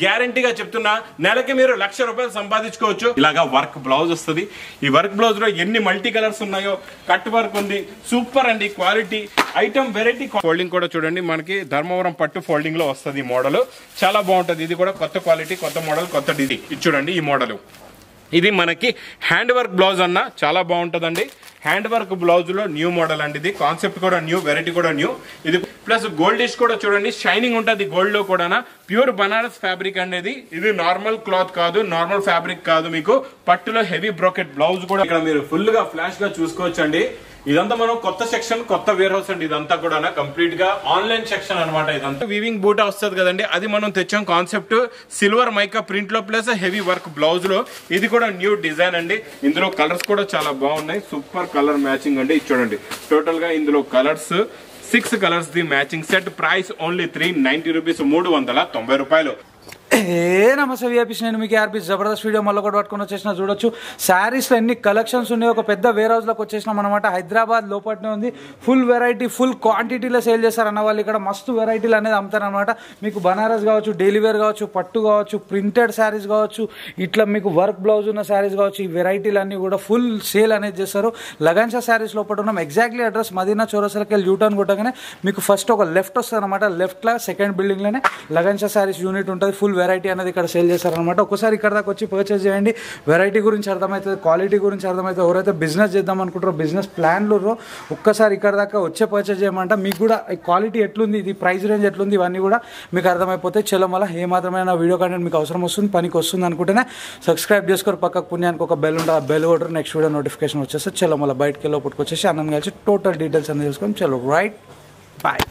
గ్యారంటీగా చెప్తున్నా నెలకి మీరు ₹1,00,000 సంపాదించుకోవచ్చు. ఇలాగా వర్క్ బ్లౌజ్ వస్తుంది. ఈ వర్క్ బ్లౌజ్ లో ఎన్ని మల్టీ కలర్స్ ఉన్నాయో, కట్ వర్క్ ఉంది, సూపర్ అండి క్వాలిటీ ఐటమ్ వెరైటీ. ఫోల్డింగ్ కూడా చూడండి, మనకి ధర్మవరం పట్టు ఫోల్డింగ్ లో వస్తుంది మోడల్, చాలా బాగుంటది. ఇది కూడా కొత్త క్వాలిటీ, కొత్త మోడల్, కొత్త డిజైన్. ఇది చూడండి ఈ మోడల్, ఇది మనకి హ్యాండ్ వర్క్ బ్లౌజ్ అన్న, చాలా బాగుంటదండి. హ్యాండ్ వర్క్ బ్లౌజ్ లో న్యూ మోడల్ అండి. ఇది కాన్సెప్ట్ కూడా న్యూ, వెరైటీ కూడా న్యూ. ఇది ప్లస్ గోల్డిష్ కూడా చూడండి, షైనింగ్ ఉంటది గోల్డ్ లో కూడా. ప్యూర్ బనారస్ ఫ్యాబ్రిక్ అనేది. ఇది నార్మల్ క్లాత్ కాదు, నార్మల్ ఫ్యాబ్రిక్ కాదు. మీకు పట్టులో హెవీ బ్రోకెట్ బ్లౌజ్ కూడా ఇక్కడ మీరు ఫుల్ గా ఫ్లాష్ గా చూసుకోవచ్చు అండి. ఇదంతా మనం కొత్త సెక్షన్, కొత్త వేర్ హౌస్ అండి. ఇదంతా కూడా కంప్లీట్ గా ఆన్లైన్ సెక్షన్ అనమాట. ఇదంతా వీవింగ్ బూటా వస్తుంది కదండి, అది మనం తెచ్చాం. కాన్సెప్ట్ సిల్వర్ మైకా ప్రింట్ లో ప్లస్ హెవీ వర్క్ బ్లౌజ్ లో. ఇది కూడా న్యూ డిజైన్ అండి. ఇందులో కలర్స్ కూడా చాలా బాగున్నాయి, సూపర్ కలర్ మ్యాచింగ్ అండి. చూడండి టోటల్ గా ఇందులో colours 6 colours the matching set. Price only ₹390, ₹390. నమస్తే విఐపీస్, నేను మీకు ఆర్పీ జబర్దస్త్ వీడియో మళ్ళీ కూడా పట్టుకొని వచ్చేసిన. చూడొచ్చు శారీస్లో ఎన్ని కలెక్షన్స్ ఉన్నాయో. ఒక పెద్ద వేర్ హౌస్లోకి వచ్చేసినాం అనమాట. హైదరాబాద్ లోపలనే ఉంది. ఫుల్ వెరైటీ, ఫుల్ క్వాంటిటీలో సేల్ చేస్తారన్న వాళ్ళు. ఇక్కడ మస్తు వెరైటీలు అనేది అమ్ముతారనమాట. మీకు బనారస్ కావచ్చు, డైలీ వేర్ కావచ్చు, పట్టు కావచ్చు, ప్రింటెడ్ శారీస్ కావచ్చు, ఇట్లా మీకు వర్క్ బ్లౌజ్ ఉన్న శారీస్ కావచ్చు. ఈ వెరైటీలు అన్నీ కూడా ఫుల్ సేల్ అనేది చేస్తారు. లగన్షా శారీస్ లోపల ఉన్నాం. ఎగ్జాక్ట్లీ అడ్రస్ మదీనా చౌరస్తాకి వెళ్ళి యూటర్న్ కొట్టగానే మీకు ఫస్ట్ ఒక లెఫ్ట్ వస్తుంది అనమాట. లెఫ్ట్లో సెకండ్ బిల్డింగ్లోనే లగన్షా శారీస్ యూనిట్ ఉంటుంది. ఫుల్ వెరైటీ అనేది ఇక్కడ సేల్ చేస్తారనమాట. ఒకసారి ఇక్కడ దాకా వచ్చి పర్చేస్ చేయండి. వెరైటీ గురించి అర్థమవుతుంది, క్వాలిటీ గురించి అర్థమవుతుంది. ఎవరైతే బిజినెస్ చేద్దాం అనుకుంటారో, బిజినెస్ ప్లాన్లు ఒక్కసారి ఇక్కడ దాకా వచ్చే పర్చేస్ చేయమంట. మీకు కూడా క్వాలిటీ ఎట్లుంది, ఇది ప్రైస్ రేంజ్ ఎట్లుంది, ఇవన్నీ కూడా మీకు అర్థమైపోతాయి. చలో మళ్ళీ ఏమాత్రమైన వీడియో కంటెంట్ మీకు అవసరం వస్తుంది, పనికి వస్తుంది అనుకుంటేనే సబ్స్క్రైబ్ చేసుకోరు. పక్కకు పుణ్యానికి ఒక బెల్ ఉంటుంది, ఆ బెల్ కొట్టరు, నెక్స్ట్ వీడియో నోటిఫికేషన్ వచ్చేస్తే చలో మళ్ళీ బయటకి వెళ్ళి పుట్టుకొచ్చేసి అన్నం కలిసి టోటల్ డీటెయిల్స్ అనేది తెలుసుకొని చలో రైట్ బాయ్.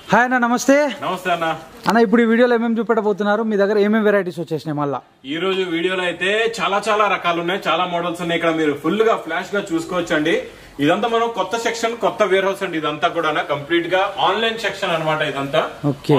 హాయ్ అన్న, నమస్తే. నమస్తే అన్న. అన్న ఇప్పుడు ఈ వీడియోలో ఏమేమి చూపెట్టబోతున్నారు? మీ దగ్గర ఏమేమి వెరైటీస్ వచ్చేసినాయి? మళ్ళీ ఈ రోజు వీడియోలో అయితే చాలా రకాలు ఉన్నాయి, చాలా మోడల్స్ ఉన్నాయి. ఇక్కడ మీరు ఫుల్ గా ఫ్లాష్ గా చూసుకోవచ్చండి. ఇదంతా మనం కొత్త సెక్షన్, కొత్త వేర్ హౌస్ అండి. ఇదంతా కూడా కంప్లీట్ గా ఆన్లైన్ సెక్షన్ అనమాట. ఇదంతా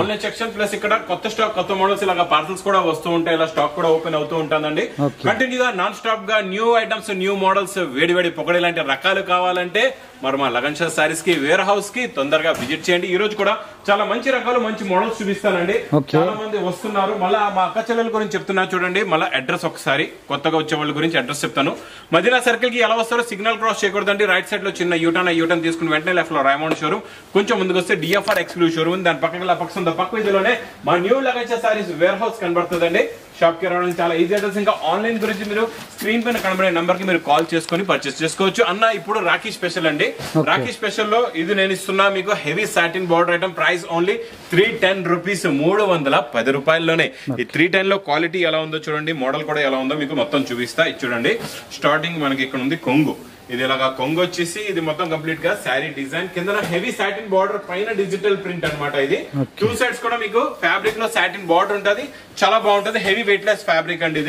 ఆన్లైన్ సెక్షన్ ప్లస్ ఇక్కడ కొత్త స్టాక్, కొత్త మోడల్స్, ఇలాగా పార్సల్స్ కూడా వస్తూ ఉంటాయి. ఇలా స్టాక్ కూడా ఓపెన్ అవుతూ ఉంటుందండి. కంటిన్యూగా నాన్ స్టాప్ గా న్యూ ఐటమ్స్, న్యూ మోడల్స్, వేడి పొగడి లాంటి రకాలు కావాలంటే మరి మా లగన్షా సారీస్ కి, వేర్ హౌస్ కి తొందరగా విజిట్ చేయండి. ఈ రోజు కూడా చాలా మంచి రకాలు, మంచి మోడల్స్ చూపిస్తానండి. చాలా మంది వస్తున్నారు. మళ్ళీ మా అక్క చెల్లెల గురించి చెప్తున్నా చూడండి. మళ్ళీ అడ్రస్ ఒకసారి, కొత్తగా వచ్చే వాళ్ళ గురించి అడ్రస్ చెప్తాను. మదీనా సర్కిల్ కి ఎలా వస్తారో సిగ్నల్ క్రాస్ చేయకూడదండి. రైట్ సైడ్ లో చిన్న యూటర్న్ తీసుకుని వెంటనే లెఫ్ట్ లో రైమండ్ షోరూమ్, కొంచెం ముందుకు వస్తే డిఎఫ్ఆర్ ఎక్స్క్లూజివ్ షోరూమ్, దాని పక్క వీధిలోనే మా new Lagansha saris warehouse కనబడుతుందండి. షాప్ కి రావడం చాలా ఈజీ అడ్రస్. ఇంకా ఆన్లైన్ గురించి మీరు స్క్రీన్ పైన కనబడే నంబర్ కి మీరు కాల్ చేసుకుని పర్చేస్ చేసుకోవచ్చు. అన్న ఇప్పుడు రాఖీ స్పెషల్ అండి. రాఖీ స్పెషల్ లో ఇది నేను ఇస్తున్నా మీకు heavy satin border item. Price only ₹310, ₹310లోనే. ఈ 310 లో క్వాలిటీ ఎలా ఉందో చూడండి, మోడల్ కూడా ఎలా ఉందో మీకు మొత్తం చూపిస్తా. ఇది చూడండి, స్టార్టింగ్ మనకి ఇక్కడ ఉంది కొంగు. ఇది ఇలాగా కొంగు వచ్చేసి ఇది మొత్తం కంప్లీట్ గా శారీ డిజైన్, కింద హెవీ సాటిన్ బార్డర్, పైన డిజిటల్ ప్రింట్ అనమాట. ఇది 2 సైడ్స్ కూడా మీకు ఫ్యాబ్రిక్ లో సాటిన్ బార్డర్ ఉంటది, చాలా బాగుంటది. హెవీ వెయిట్ లెస్ ఫ్యాబ్రిక్ అండి.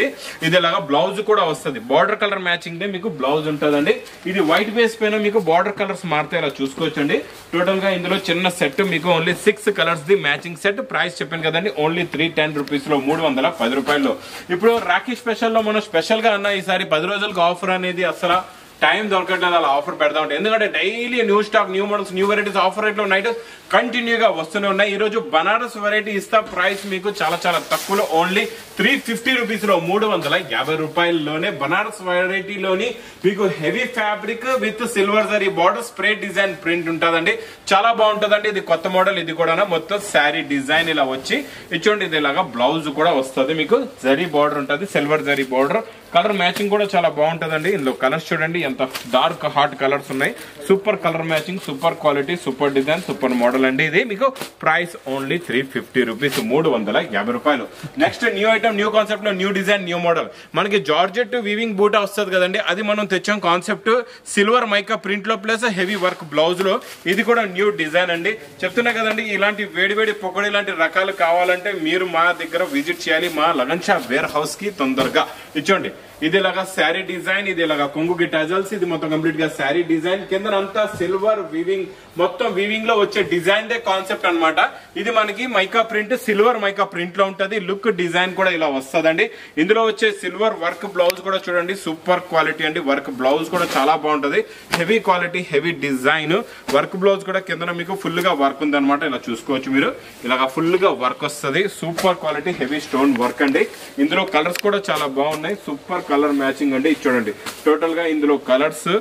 ఇది ఇలాగా బ్లౌజ్ కూడా వస్తుంది. బార్డర్ కలర్ మ్యాచింగ్ డే మీకు బ్లౌజ్ ఉంటదండి. ఇది వైట్ బేస్ పైన మీకు బార్డర్ కలర్స్ మారితే ఇలా చూసుకోవచ్చండి. టోటల్ గా ఇందులో చిన్న సెట్ మీకు only 6 colours the matching set. Price చెప్పాను కదండి, ఓన్లీ ₹310 లో, ₹310. ఇప్పుడు రాఖీ స్పెషల్ లో మనం స్పెషల్ గా అన్న ఈసారి 10 రోజులకు ఆఫర్ అనేది అసలు టైం దొరకట్లేదు. అలా ఆఫర్ పెడతా ఉంటాయి, ఎందుకంటే daily new stock, new models, new varieties offer rate లో నైట్ కంటిన్యూగా వస్తూనే ఉన్నాయి. ఈ రోజు బనారస్ వెరైటీ ఇస్తా. ప్రైస్ మీకు చాలా తక్కువలో, ఓన్లీ ₹350 లో, ₹350లోనే బనారస్ వెరైటీలోని మీకు heavy fabric with silver zari border, spray design print ఉంటుందండి. చాలా బాగుంటుందండి. ఇది కొత్త మోడల్. ఇది కూడా మొత్తం శారీ డిజైన్ ఇలా వచ్చి ఇచ్చోండి. ఇది ఇలాగా బ్లౌజ్ కూడా వస్తుంది. మీకు జరీ బార్డర్ ఉంటుంది, silver zari border. Colour matching కూడా చాలా బాగుంటుందండి. ఇందులో కలర్స్ చూడండి ఎంత డార్క్ హాట్ కలర్స్ ఉన్నాయి. Super colour matching, super quality, super design, super model అండి. ఇది మీకు price only ₹350, ₹350. Next new item, new concept లో న్యూ డిజైన్, న్యూ మోడల్. మనకి జార్జెట్ వీవింగ్ బూటా వస్తుంది కదండి, అది మనం తెచ్చాం. కాన్సెప్ట్ సిల్వర్ మైకా ప్రింట్ లో ప్లస్ హెవీ వర్క్ బ్లౌజ్ లో. ఇది కూడా న్యూ డిజైన్ అండి. చెప్తున్నా కదండి, ఇలాంటి వేడి పొగడి లాంటి రకాలు కావాలంటే మీరు మా దగ్గర విజిట్ చేయాలి, మా లగన్షా వేర్ హౌస్ కి తొందరగా. ఇచ్చోండి ఇది ఇలాగా శారీ డిజైన్, ఇది ఇలాగా కొంగుకి టజల్స్, ఇది మొత్తం కంప్లీట్ గా శారీ డిజైన్, కింద అంతా సిల్వర్ వీవింగ్, మొత్తం వీవింగ్ లో వచ్చే డిజైన్ దే కాన్సెప్ట్ అన్నమాట. ఇది మనకి mica print, silver mica print లో ఉంటది. లుక్ డిజైన్ కూడా ఇలా వస్తదండి. ఇందులో వచ్చే సిల్వర్ వర్క్ బ్లౌజ్ కూడా చూడండి, సూపర్ క్వాలిటీ అండి. వర్క్ బ్లౌజ్ కూడా చాలా బాగుంటది, heavy quality, heavy design. Work blouse కూడా కింద మీకు ఫుల్ గా వర్క్ ఉంది అనమాట. ఇలా చూసుకోవచ్చు మీరు, ఇలాగా ఫుల్ గా వర్క్ వస్తుంది. Super quality heavy stone work అండి. ఇందులో కలర్స్ కూడా చాలా బాగున్నాయి, సూపర్ కలర్ మ్యాచింగ్ అండి. చూడండి టోటల్ గా ఇందులో colours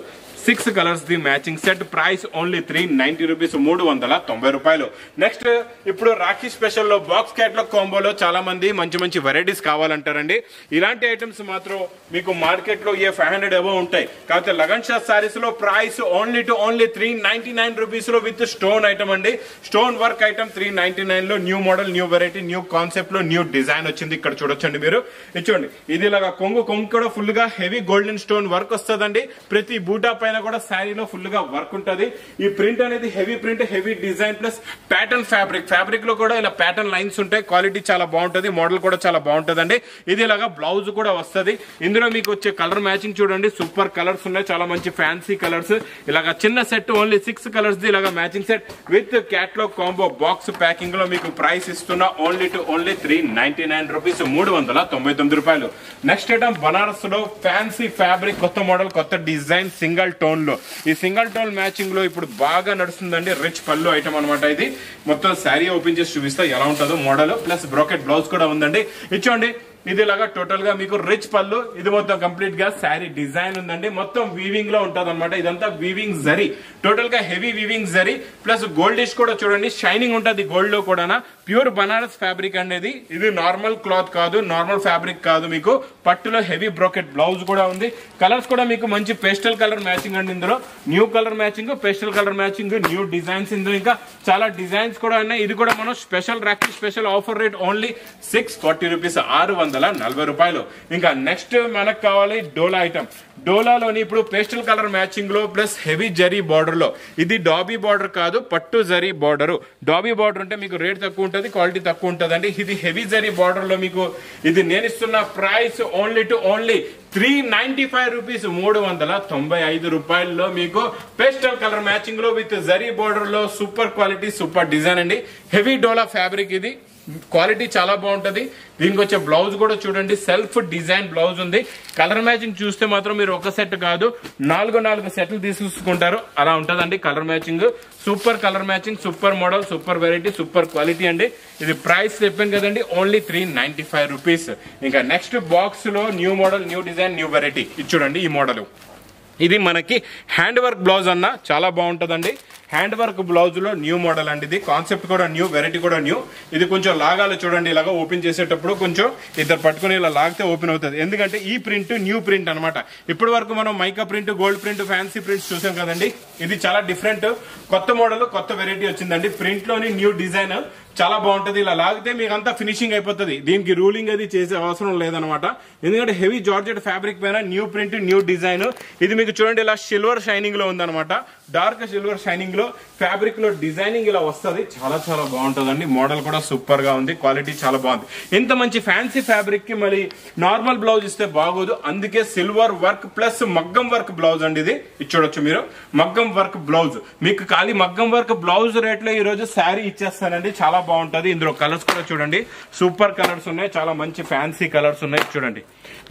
6 colours the matching set. Price only 390 rupees, 390 రూపాయలు. నెక్స్ట్ ఇప్పుడు రాఖీ స్పెషల్ లో బాక్స్ క్యాట్లాగ్ కాంబోలో చాలా మంది మంచి మంచి వెరైటీస్ కావాలంటారండి. ఇలాంటి ఐటమ్స్ మాత్రం మీకు మార్కెట్ లో 500 అబౌవ్ ఉంటాయి. కాకపోతే లగన్ షా సారీస్ లో ప్రైస్ ఓన్లీ 399 రూపీస్ లో విత్ స్టోన్ ఐటమ్ అండి. స్టోన్ వర్క్ ఐటమ్ 399 లో new model, new variety, new concept లో న్యూ డిజైన్ వచ్చింది. ఇక్కడ చూడొచ్చండి మీరు, చూడండి ఇది ఇలాగా కొంగు కూడా ఫుల్ గా హెవీ గోల్డెన్ స్టోన్ వర్క్ వస్తుందండి. ప్రతి బూటా పైన కూడా శారీలో ఫుల్ గా వర్క్ ఉంటది. ఈ ప్రింట్ అనేది heavy print, heavy design plus pattern fabric లో కూడా ఇలా ప్యాటర్న్ లైన్స్ ఉంటాయి. క్వాలిటీ చాలా బాగుంటది, మోడల్ కూడా చాలా బాగుంటదండి. ఇది ఇలాగా బ్లౌజ్ కూడా వస్తది. ఇందులో మీకు వచ్చే కలర్ మ్యాచింగ్ చూడండి, సూపర్ కలర్స్ ఉన్నాయి, చాలా మంచి ఫ్యాన్సీ కలర్స్. ఇలాగా చిన్న సెట్ ఓన్లీ 6 కలర్స్ ది ఇలాగా matching set with catalogue combo box packing లో మీకు ప్రైస్ ఇస్తున్నా ఓన్లీ 399 రూపీస్, 399 రూపాయలు. నెక్స్ట్ ఐటమ్ బనారస్ లో ఫ్యాన్సీ ఫ్యాబ్రిక్, కొత్త మోడల్, కొత్త డిజైన్, సింగల్ టోన్ లో. ఈ సింగల్ టోన్ మ్యాచింగ్ లో ఇప్పుడు బాగా నడుస్తుందండి. రిచ్ పళ్ళు ఐటమ్ అనమాట. ఇది మొత్తం శారీ ఓపెన్ చేసి చూపిస్తా ఎలా ఉంటుందో మోడల్. ప్లస్ బ్రోకెట్ బ్లౌజ్ కూడా ఉందండి. ఇచ్చోండి ఇది ఇలాగా టోటల్ గా మీకు రిచ్ పళ్ళు, ఇది మొత్తం కంప్లీట్ గా శారీ డిజైన్ ఉందండి. మొత్తం వీవింగ్ లో ఉంటది అనమాట. ఇదంతా వీవింగ్ జరీ, టోటల్ గా heavy weaving zari plus goldish కూడా చూడండి, షైనింగ్ ఉంటది గోల్డ్ లో కూడా. ప్యూర్ బనారస్ ఫ్యాబ్రిక్ అనేది. ఇది నార్మల్ క్లాత్ కాదు, నార్మల్ ఫ్యాబ్రిక్ కాదు. మీకు పట్టులో హెవీ బ్రోకెట్ బ్లౌజ్ కూడా ఉంది. కలర్స్ కూడా మీకు మంచి పేస్టల్ కలర్ మ్యాచింగ్ అండి. ఇందులో new colour matching, pastel colour matching, new designs. ఇందులో ఇంకా చాలా డిజైన్స్ కూడా ఉన్నాయి. ఇది కూడా మనం special Rakhi special offer rate only 640 rupees, 640 రూపాయలు. ఇంకా నెక్స్ట్ మనకు కావాలి డోలా ఐటమ్. డోలాలోని ఇప్పుడు పేస్టల్ కలర్ మ్యాచింగ్ లో ప్లస్ హెవీ జరీ బార్డర్ లో. ఇది డాబీ బార్డర్ కాదు, పట్టు జరీ బార్డర్. డాబీ బార్డర్ ఉంటే మీకు రేట్ తక్కువ ఉంటుంది, క్వాలిటీ తక్కువ ఉంటుందండి. ఇది హెవీ జరీ బార్డర్ లో మీకు ఇది నేను ఇస్తున్న ప్రైస్ ఓన్లీ 395 రూపీస్, 395 రూపాయల్లో మీకు పేస్టల్ కలర్ మ్యాచింగ్ లో విత్ జరీ బార్డర్ లో సూపర్ క్వాలిటీ, సూపర్ డిజైన్ అండి. హెవీ డోలా ఫ్యాబ్రిక్, ఇది క్వాలిటీ చాలా బాగుంటది. దీనికి వచ్చే బ్లౌజ్ కూడా చూడండి, సెల్ఫ్ డిజైన్ బ్లౌజ్ ఉంది. కలర్ మ్యాచింగ్ చూస్తే మాత్రం మీరు ఒక సెట్ కాదు 4 సెట్లు తీసుకుంటారు, అలా ఉంటదండి colour matching. Super colour matching, super model, super variety, super quality అండి. ఇది ప్రైస్ చెప్పాను కదండి, ఓన్లీ 395 రూపీస్. ఇంకా నెక్స్ట్ బాక్స్ లో new model, new design, new variety. ఇది చూడండి ఈ మోడల్. ఇది మనకి హ్యాండ్ వర్క్ బ్లౌజ్ అన్న, చాలా బాగుంటదండి. హ్యాండ్ వర్క్ బ్లౌజ్ లో న్యూ మోడల్ అండి. ఇది కాన్సెప్ట్ కూడా న్యూ, వెరైటీ కూడా న్యూ. ఇది కొంచెం లాగాలి చూడండి, ఇలాగా ఓపెన్ చేసేటప్పుడు కొంచెం ఇద్దరు పట్టుకుని ఇలా లాగితే ఓపెన్ అవుతుంది. ఎందుకంటే ఈ ప్రింట్ న్యూ ప్రింట్ అనమాట. ఇప్పటి వరకు మనం mica print, gold print, fancy prints చూసాం కదండి. ఇది చాలా డిఫరెంట్, కొత్త మోడల్, కొత్త వెరైటీ వచ్చిందండి. ప్రింట్ లోని న్యూ డిజైన్ చాలా బాగుంటది. ఇలా లాగితే మీకు అంతా ఫినిషింగ్ అయిపోతుంది. దీనికి రూలింగ్ అది చేసే అవసరం లేదనమాట. ఎందుకంటే హెవీ జార్జెట్ ఫ్యాబ్రిక్ పైన న్యూ ప్రింట్, న్యూ డిజైన్. ఇది మీకు చూడండి ఇలా సిల్వర్ షైనింగ్ లో ఉందన్నమాట. డార్క్ సిల్వర్ షైనింగ్ లో ఫ్యాబ్రిక్ లో డిజైనింగ్ ఇలా వస్తుంది. చాలా చాలా బాగుంటుందండి. మోడల్ కూడా సూపర్ గా ఉంది, క్వాలిటీ చాలా బాగుంది. ఇంత మంచి ఫ్యాన్సీ ఫ్యాబ్రిక్ కి మళ్ళీ నార్మల్ బ్లౌజ్ ఇస్తే బాగోదు. అందుకే సిల్వర్ వర్క్ ప్లస్ మగ్గం వర్క్ బ్లౌజ్ అండి. ఇది చూడొచ్చు మీరు, మగ్గం వర్క్ బ్లౌజ్. మీకు ఖాళీ మగ్గం వర్క్ బ్లౌజ్ రేట్ లో ఈ రోజు శారీ ఇచ్చేస్తానండి. చాలా బాగుంటది. ఇందులో కలర్స్ కూడా చూడండి, సూపర్ కలర్స్ ఉన్నాయి, చాలా మంచి ఫ్యాన్సీ కలర్స్ ఉన్నాయి. చూడండి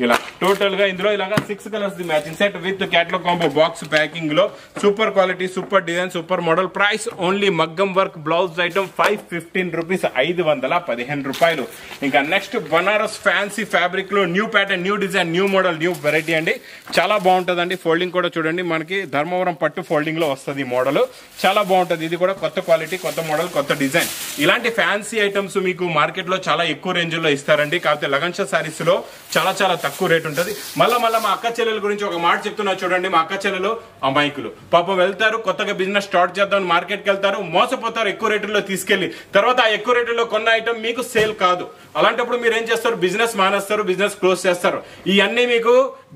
ఇలా టోటల్ గా ఇందులో ఇలాగా 6 colours the matching set with catalogue combo box packing లో. Super quality, super design, super model. Price only మగ్గం వర్క్ బ్లౌజ్ ఐటమ్ 515 రూపీస్, 515 రూపాయలు. ఇంకా నెక్స్ట్ బనారస్ ఫ్యాన్సీ ఫ్యాబ్రిక్ లో new pattern, new design, new model, new variety అండి. చాలా బాగుంటదండి. Folding కూడా చూడండి, మనకి ధర్మవరం పట్టు ఫోల్డింగ్ లో వస్తుంది ఈ మోడల్. చాలా బాగుంటది. ఇది కూడా కొత్త క్వాలిటీ, కొత్త మోడల్, కొత్త డిజైన్. ఇలాంటి ఫ్యాన్సీ ఐటమ్స్ మీకు మార్కెట్ లో చాలా ఎక్కువ రేంజ్ లో ఇస్తారండి. కాకపోతే లగన్ షా సారీస్ లో చాలా చాలా తక్కువ రేట్ ఉంటుంది. మళ్ళా మా అక్క చెల్లెల గురించి ఒక మాట చెప్తున్నా చూడండి. మా అక్క చెల్లెలు అమాయకులు పాపం వెళ్తారు, కొత్తగా బిజినెస్ స్టార్ట్ చేద్దామని మార్కెట్కి వెళ్తారు, మోసపోతారు ఎక్కువ రేటులో తీసుకెళ్లి. తర్వాత ఆ ఎక్కువ రేటులో కొన్న ఐటమ్ మీకు సేల్ కాదు. అలాంటప్పుడు మీరు ఏం చేస్తారు, బిజినెస్ మానేస్తారు, బిజినెస్ క్లోజ్ చేస్తారు. ఇవన్నీ మీకు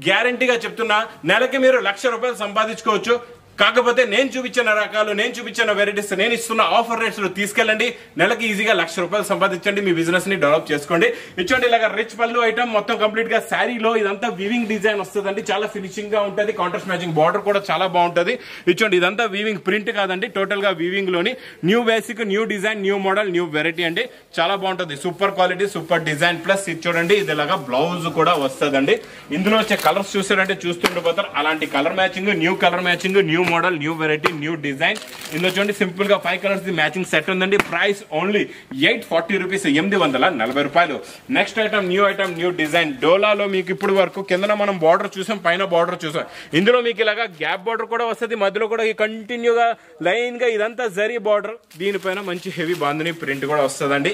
గ్యారంటీగా చెప్తున్నా. నెలకి మీరు 1,00,000 రూపాయలు సంపాదించుకోవచ్చు. కాకపోతే నేను చూపించిన రకాలు, నేను చూపించిన వెరైటీస్, నేను ఇస్తున్న ఆఫర్ రేట్స్ లో తీసుకెళ్ళండి. నెలకి ఈజీగా 1,00,000 రూపాయలు సంపాదించండి, మీ బిజినెస్ ని డెవలప్ చేసుకోండి. ఇచ్చండి ఇలాగా రిచ్ పళ్ళు ఐటమ్ మొత్తం కంప్లీట్ గా శారీలో ఇదంతా వీవింగ్ డిజైన్ వస్తుందండి. చాలా ఫినిషింగ్ గా ఉంటుంది. కాంట్రాస్ట్ మ్యాచింగ్ బార్డర్ కూడా చాలా బాగుంటది. ఇచ్చండి ఇదంతా వీవింగ్ ప్రింట్ కాదండి, టోటల్ గా వీవింగ్ లోని new basic, new design, new model, new variety అండి. చాలా బాగుంటది. Super quality, super design. Plus ఇది చూడండి ఇది ఇలాగా బ్లౌజ్ కూడా వస్తుందండి. ఇందులో వచ్చే కలర్స్ చూసారంటే చూస్తుండిపోతారు. అలాంటి colour matching, new colour matching, new model, new variety, new design. ఇందులో చూడండి సింపుల్ గా 5 కలర్స్ ది మ్యాచింగ్ సెట్ ఉందండి. ప్రైస్ ఓన్లీ 840 రూపీస్, 840 రూపాయలు. Next item new item, new design. డోలాలో మీకు ఇప్పుడు వరకు కింద మనం బార్డర్ చూసాం, పైన బార్డర్ చూసాం. ఇందులో మీకు ఇలాగా గ్యాప్ బార్డర్ కూడా వస్తుంది. మధ్యలో కూడా కంటిన్యూగా లైన్ గా ఇదంతా జరీ బార్డర్. దీనిపైన మంచి హెవీ బాందిని ప్రింట్ కూడా వస్తుందండి.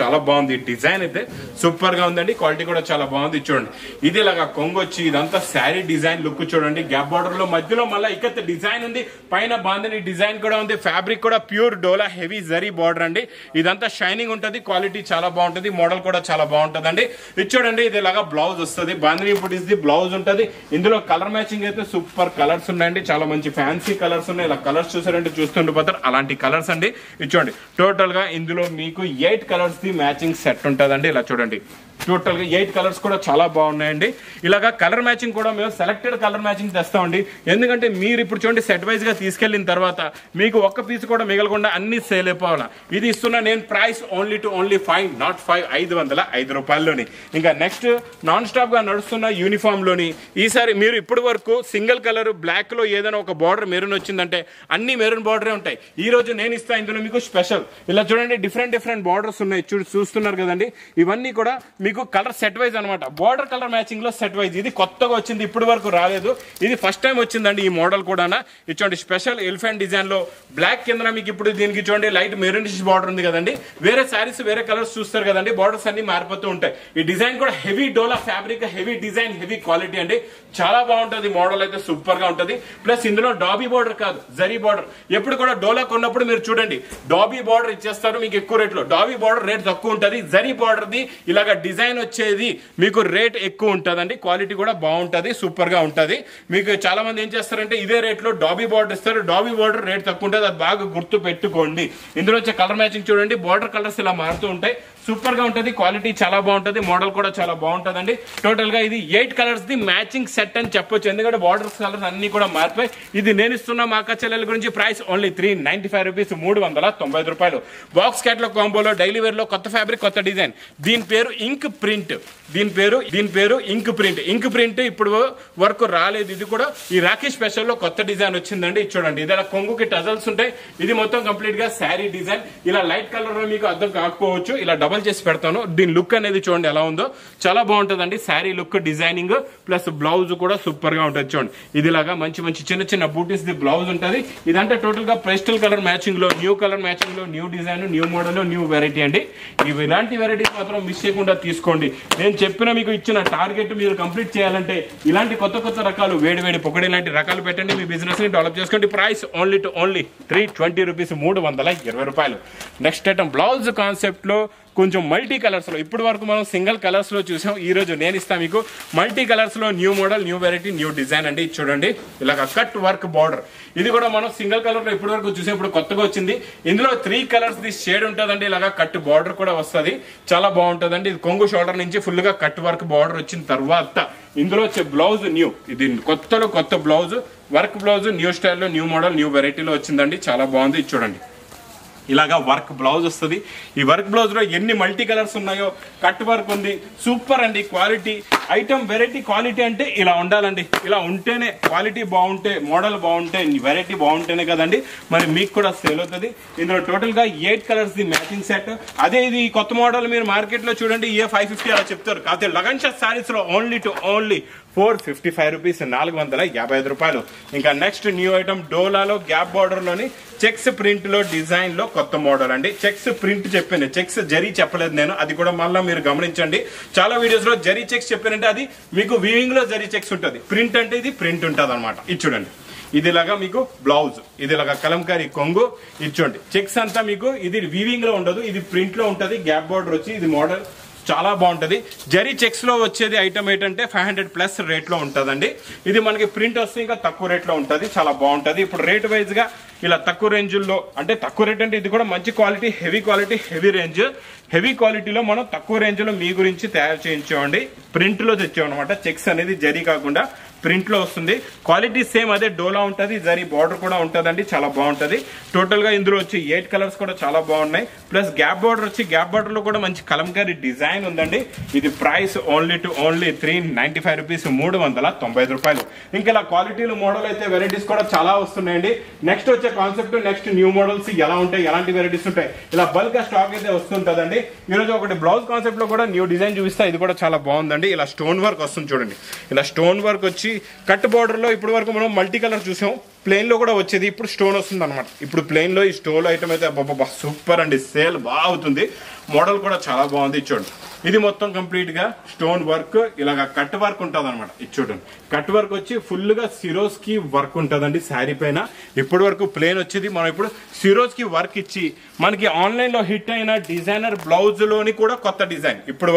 చాలా బాగుంది డిజైన్ అయితే, సూపర్ గా ఉందండి. క్వాలిటీ కూడా చాలా బాగుంది. చూడండి ఇది ఇలాగా కొంగు వచ్చి ఇదంతా శారీ డిజైన్ లుక్ చూడండి. గ్యాప్ బార్డర్ లో మధ్యలో మళ్ళీ ఇక్కత డిజైన్ ఉంది, పైన బాందిని డిజైన్ కూడా ఉంది. ఫ్యాబ్రిక్ కూడా ప్యూర్ డోలా హెవీ జరీ బార్డర్ అండి. ఇదంతా షైనింగ్ ఉంటది, క్వాలిటీ చాలా బాగుంటది, మోడల్ కూడా చాలా బాగుంటదండి. ఇది చూడండి ఇది ఇలాగా బ్లౌజ్ వస్తుంది. బాందిని బుటీస్ ది బ్లౌజ్ ఉంటది. ఇందులో కలర్ మ్యాచింగ్ అయితే సూపర్ కలర్స్ ఉన్నాయండి. చాలా మంచి ఫ్యాన్సీ కలర్స్ ఉన్నాయి. ఇలా కలర్స్ చూసారంటే చూస్తుండిపోతారు. అలాంటి కలర్స్ అండి. ఇది చూడండి టోటల్ గా ఇందులో మీకు 8 కలర్స్ ది మ్యాచింగ్ సెట్ ఉంటదండి. ఇలా చూడండి టోటల్ గా 8 కలర్స్ కూడా చాలా బాగున్నాయండి. ఇలాగా కలర్ మ్యాచింగ్ కూడా మేము సెలెక్టెడ్ కలర్ మ్యాచింగ్ తెస్తామండి. ఎందుకంటే మీరు ఇప్పుడు చూడండి సెట్ వైజ్ గా తీసుకెళ్లిన తర్వాత మీకు ఒక్క పీస్ కూడా మిగలకుండా అన్ని సేల్ అయిపోవాలా. ఇది ఇస్తున్నా నేను price only to only 5, not 5, 505 రూపాయల్లోని. ఇంకా నెక్స్ట్ నాన్ స్టాప్ గా నడుస్తున్న యూనిఫామ్ లోని ఈసారి మీరు ఇప్పటి వరకు సింగిల్ కలర్ బ్లాక్ లో ఏదైనా ఒక బార్డర్ మెరూన్ వచ్చిందంటే అన్ని మెరూన్ బార్డరే ఉంటాయి. ఈ రోజు నేను ఇస్తా ఇందులో మీకు స్పెషల్. ఇలా చూడండి డిఫరెంట్ బార్డర్స్ ఉన్నాయి, చూస్తున్నారు కదండి. ఇవన్నీ కూడా మీకు కలర్ సెట్ వైజ్ అనమాట. బార్డర్ కలర్ మ్యాచింగ్ లో సెట్ వైజ్. ఇది కొత్తగా వచ్చింది, ఇప్పటి వరకు రాలేదు. ఇది ఫస్ట్ టైం వచ్చిందండి ఈ మోడల్ కూడా. ఇచ్చోండి స్పెషల్ ఎలిఫెంట్ డిజైన్ లో బ్లాక్ కింద మీకు ఇప్పుడు దీనికి చూడండి లైట్ మెరూనిష్ బార్డర్ ఉంది కదండి. వేరే సారీస్ వేరే కలర్స్ చూస్తారు కదండి, బార్డర్స్ అన్ని మారిపోతూ ఉంటాయి. ఈ డిజైన్ కూడా హెవీ డోలా fabric, heavy design, heavy quality అండి. చాలా బాగుంటది. మోడల్ అయితే సూపర్ గా ఉంటది. ప్లస్ ఇందులో డాబీ బార్డర్ కాదు, జరీ బార్డర్. ఎప్పుడు కూడా డోలా కొన్నప్పుడు మీరు చూడండి డాబీ బార్డర్ ఇచ్చేస్తారు మీకు ఎక్కువ రేట్ లో. డాబీ బార్డర్ రేట్ తక్కువ ఉంటది. జరీ బార్డర్ ది ఇలాగా డిజైన్ వచ్చేది మీకు రేట్ ఎక్కువ ఉంటదండి. క్వాలిటీ కూడా బాగుంటది, సూపర్ గా ఉంటది. మీకు చాలా మంది ఏం చేస్తారంటే ఇదే రేట్ లో డాబీ బార్డర్ ఇస్తారు. డాబీ బార్డర్ రేట్ తక్కువ ఉంటుంది, అది బాగా గుర్తు పెట్టుకోండి. ఇందులో వచ్చే కలర్ మ్యాచింగ్ చూడండి, బార్డర్ కలర్స్ ఇలా మారుతూ ఉంటాయి. సూపర్ గా ఉంటది, క్వాలిటీ చాలా బాగుంటది, మోడల్ కూడా చాలా బాగుంటదండి. టోటల్ గా ఇది 8 కలర్స్ ది మ్యాచింగ్ సెట్ అని చెప్పొచ్చు. ఎందుకంటే బార్డర్స్ కలర్స్ అన్ని కూడా మారిపోయి. ఇది నేను ఇస్తున్న మా అక్క చెల్లెల గురించి ప్రైస్ ఓన్లీ 395 రూపీస్, 395 రూపాయలు. బాక్స్ క్యాట్లాగ్ కాంబోలో డైలీ వేర్ లో కొత్త ఫ్యాబ్రిక్, కొత్త డిజైన్. దీని పేరు ఇంక్ ప్రింట్. దీని పేరు ఇంక్ ప్రింట్. ఇంక్ ప్రింట్ ఇప్పుడు వరకు రాలేదు. ఇది కూడా ఈ రాఖీ స్పెషల్ లో కొత్త డిజైన్ వచ్చిందండి. ఇది చూడండి ఇది కొంగుకి టజల్స్ ఉంటాయి. ఇది మొత్తం కంప్లీట్ గా శారీ డిజైన్. ఇలా లైట్ కలర్ లో మీకు అర్థం కాకపోవచ్చు, ఇలా డబల్ చేసి పెడతాను. దీని లుక్ అనేది చూడండి ఎలా ఉందో, చాలా బాగుంటదండి. Sari look, designing plus blouse కూడా సూపర్ గా ఉంటుంది. చూడండి ఇది ఇలాగా మంచి చిన్న బూటీస్ ది బ్లౌజ్ ఉంటది. ఇదంటే టోటల్ గా పేస్టల్ కలర్ మ్యాచింగ్ లో, న్యూ కలర్ మ్యాచింగ్ లో, new design, new model, new variety అండి. ఇలాంటి వెరైటీస్ మాత్రం మిస్ చేయకుండా తీసుకోండి. నేను చెప్పిన మీకు ఇచ్చిన టార్గెట్ మీరు కంప్లీట్ చేయాలంటే ఇలాంటి కొత్త రకాలు, వేడి పొగడి లాంటి రకాలు పెట్టండి, మీ బిజినెస్ ని డెవలప్ చేసుకోండి. Price only to only 320 rupees, 320 రూపాయలు. నెక్స్ట్ ఐటమ్ బ్లౌజ్ కాన్సెప్ట్ లో కొంచెం మల్టీ కలర్స్ లో. ఇప్పటి వరకు మనం సింగిల్ కలర్స్ లో చూసాం. ఈ రోజు నేను ఇస్తాను మీకు మల్టీ కలర్స్ లో new model, new variety, new design అండి. చూడండి ఇలాగ కట్ వర్క్ బార్డర్. ఇది కూడా మనం సింగిల్ కలర్ లో ఇప్పటి వరకు చూసాం, ఇప్పుడు కొత్తగా వచ్చింది. ఇందులో 3 కలర్స్ ది షేడ్ ఉంటుందండి. ఇలాగా కట్ బార్డర్ కూడా వస్తుంది, చాలా బాగుంటుందండి. ఇది కొంగు షోల్డర్ నుంచి ఫుల్ గా కట్ వర్క్ బార్డర్ వచ్చిన తర్వాత ఇందులో వచ్చే బ్లౌజ్ న్యూ. ఇది కొత్త బ్లౌజ్, వర్క్ బ్లౌజ్, న్యూ స్టైల్లో, న్యూ మోడల్, న్యూ వెరైటీలో వచ్చిందండి. చాలా బాగుంది. ఇది చూడండి ఇలాగా వర్క్ బ్లౌజ్ వస్తుంది. ఈ వర్క్ బ్లౌజ్ లో ఎన్ని మల్టీ కలర్స్ ఉన్నాయో, కట్ వర్క్ ఉంది, సూపర్ అండి. క్వాలిటీ ఐటమ్, వెరైటీ, క్వాలిటీ అంటే ఇలా ఉండాలండి. ఇలా ఉంటేనే క్వాలిటీ బాగుంటే, మోడల్ బాగుంటే, వెరైటీ బాగుంటేనే కదండి మరి మీకు కూడా సేల్ అవుతుంది. ఇందులో టోటల్ గా 8 కలర్స్ ది మ్యాచింగ్ సెట్. అదే ఇది కొత్త మోడల్ మీరు మార్కెట్ లో చూడండి 550 అలా చెప్తారు. కాకపోతే లగన్ షాట్ సారీస్ లో ఓన్లీ టు ఓన్లీ 455 రూపీస్, 455 రూపాయలు. ఇంకా నెక్స్ట్ న్యూ ఐటమ్ డోలాలో గ్యాప్ బార్డర్ లోని చెక్స్ ప్రింట్ లో డిజైన్ లో కొత్త మోడల్ అండి. చెక్స్ ప్రింట్ చెప్పాను, చెక్స్ జరీ చెప్పలేదు నేను, అది కూడా మళ్ళీ మీరు గమనించండి. చాలా వీడియోస్ లో జరీ చెక్స్ చెప్పానంటే అది మీకు వీవింగ్ లో జరీ చెక్స్ ఉంటుంది. ప్రింట్ అంటే ఇది ప్రింట్ ఉంటుంది అనమాట. ఇది చూడండి ఇది ఇలాగా మీకు బ్లౌజ్, ఇది ఇలాగా కలంకారీ కొంగు. ఇది చూడండి చెక్స్ అంతా మీకు ఇది వీవింగ్ లో ఉండదు, ఇది ప్రింట్ లో ఉంటది. గ్యాప్ బార్డర్ వచ్చి ఇది మోడల్ చాలా బాగుంటది. జరీ చెక్స్ లో వచ్చేది ఐటమ్ ఏంటంటే 500+ రేట్ లో ఉంటదండి. ఇది మనకి ప్రింట్ వస్తే ఇంకా తక్కువ రేట్ లో ఉంటది, చాలా బాగుంటది. ఇప్పుడు రేట్ వైజ్ గా ఇలా తక్కువ రేంజ్లో, అంటే తక్కువ రేట్ అంటే ఇది కూడా మంచి క్వాలిటీ, హెవీ రేంజ్. హెవీ క్వాలిటీలో మనం తక్కువ రేంజ్ లో మీ గురించి తయారు చేయించామండి. ప్రింట్ లో తెచ్చామన్నమాట. చెక్స్ అనేది జరీ కాకుండా ప్రింట్ లో వస్తుంది. క్వాలిటీ సేమ్ అదే డోలా ఉంటది, జరీ బార్డర్ కూడా ఉంటదండి, చాలా బాగుంటది. టోటల్ గా ఇందులో వచ్చి 8 కలర్స్ కూడా చాలా బాగున్నాయి. ప్లస్ గ్యాప్ బార్డర్ వచ్చి, గ్యాప్ బార్డర్ లో కూడా మంచి కలంకారీ డిజైన్ ఉందండి. ఇది ప్రైస్ ఓన్లీ 395 రూపీస్, 395 రూపాయలు. ఇంకా ఇలా క్వాలిటీలు మోడల్ అయితే వెరైటీస్ కూడా చాలా వస్తున్నాయండి. నెక్స్ట్ వచ్చే కాన్సెప్ట్, నెక్స్ట్ న్యూ మోడల్స్ ఎలా ఉంటాయి, ఎలాంటి వెరైటీస్ ఉంటాయి, ఇలా బల్క్ గా స్టాక్ అయితే వస్తుంటదండి. ఈ రోజు ఒకటి బ్లౌజ్ కాన్సెప్ట్ లో కూడా న్యూ డిజైన్ చూపిస్తా. ఇది కూడా చాలా బాగుందండి. ఇలా స్టోన్ వర్క్ వస్తుంది చూడండి. ఇలా స్టోన్ వర్క్ వచ్చి కట్ బార్డర్ లో ఇప్పటి వరకు మనం మల్టీ కలర్ చూసాం, ప్లెయిన్ లో కూడా వచ్చేది, ఇప్పుడు స్టోన్ వస్తుంది అనమాట. ఇప్పుడు ప్లెయిన్ లో ఈ స్టోన్ ఐటమ్ అయితే సూపర్ అండి, సేల్ బాగా అవుతుంది. మోడల్ కూడా చాలా బాగుంది. చూడండి, ఇది మొత్తం కంప్లీట్ గా స్టోన్ వర్క్, ఇలాగా కట్ వర్క్ ఉంటుంది అనమాట. ఇది చూడండి, కట్ వర్క్ వచ్చి ఫుల్ గా సిరోస్ కి వర్క్ ఉంటుందండి శారీ పైన. ఇప్పటి వరకు ప్లెయిన్ వచ్చేది, మనం ఇప్పుడు సిరోస్ కి వర్క్ ఇచ్చి మనకి ఆన్లైన్ లో హిట్ అయిన డిజైనర్ బ్లౌజ్ లోని కూడా కొత్త డిజైన్. ఇప్పటి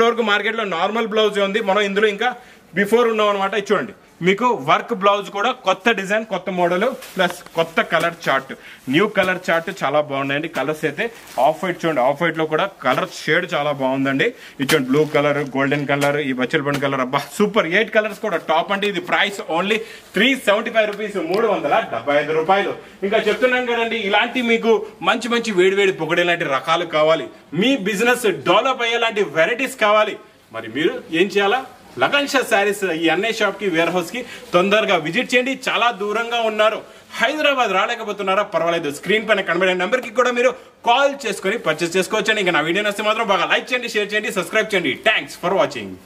వరకు మార్కెట్ లో నార్మల్ బ్లౌజ్ ఉంది, మనం ఇందులో ఇంకా బిఫోర్ ఉన్నాం అనమాట. ఇది చూడండి, మీకు వర్క్ బ్లౌజ్ కూడా కొత్త డిజైన్, కొత్త మోడల్, ప్లస్ కొత్త colour chart, new colour chart చాలా బాగున్నాయండి. కలర్స్ అయితే ఆఫ్ వైట్ చూడండి, ఆఫ్ వైట్ లో కూడా కలర్ షేడ్ చాలా బాగుందండి. ఇది చూడండి, బ్లూ కలర్, గోల్డెన్ కలర్, ఈ బచ్చలపండు కలర్, అబ్బా సూపర్. 8 కలర్స్ కూడా టాప్ అండి. ఇది ప్రైస్ ఓన్లీ 375 రూపీస్, 375 రూపాయలు. ఇంకా చెప్తున్నాను కదండి, ఇలాంటి మీకు మంచి వేడి పొగడే లాంటి రకాలు కావాలి, మీ బిజినెస్ డెవలప్ అయ్యేలాంటి వెరైటీస్ కావాలి, మరి మీరు ఏం చేయాలా? లగన్ షా శారీస్ ఈ అన్నయ్య షాప్ కి, వేర్ హౌస్ కి తొందరగా విజిట్ చేయండి. చాలా దూరంగా ఉన్నారు, హైదరాబాద్ రాలేకపోతున్నారా, పర్వాలేదు, స్క్రీన్ పైన కనబడే నెంబర్ కి కూడా మీరు కాల్ చేసుకొని పర్చేస్ చేసుకోవచ్చండి. ఇంకా నా వీడియో నచ్చితే మాత్రం బాగా లైక్ చేయండి, షేర్ చేయండి, సబ్స్క్రైబ్ చేయండి. Thanks for watching.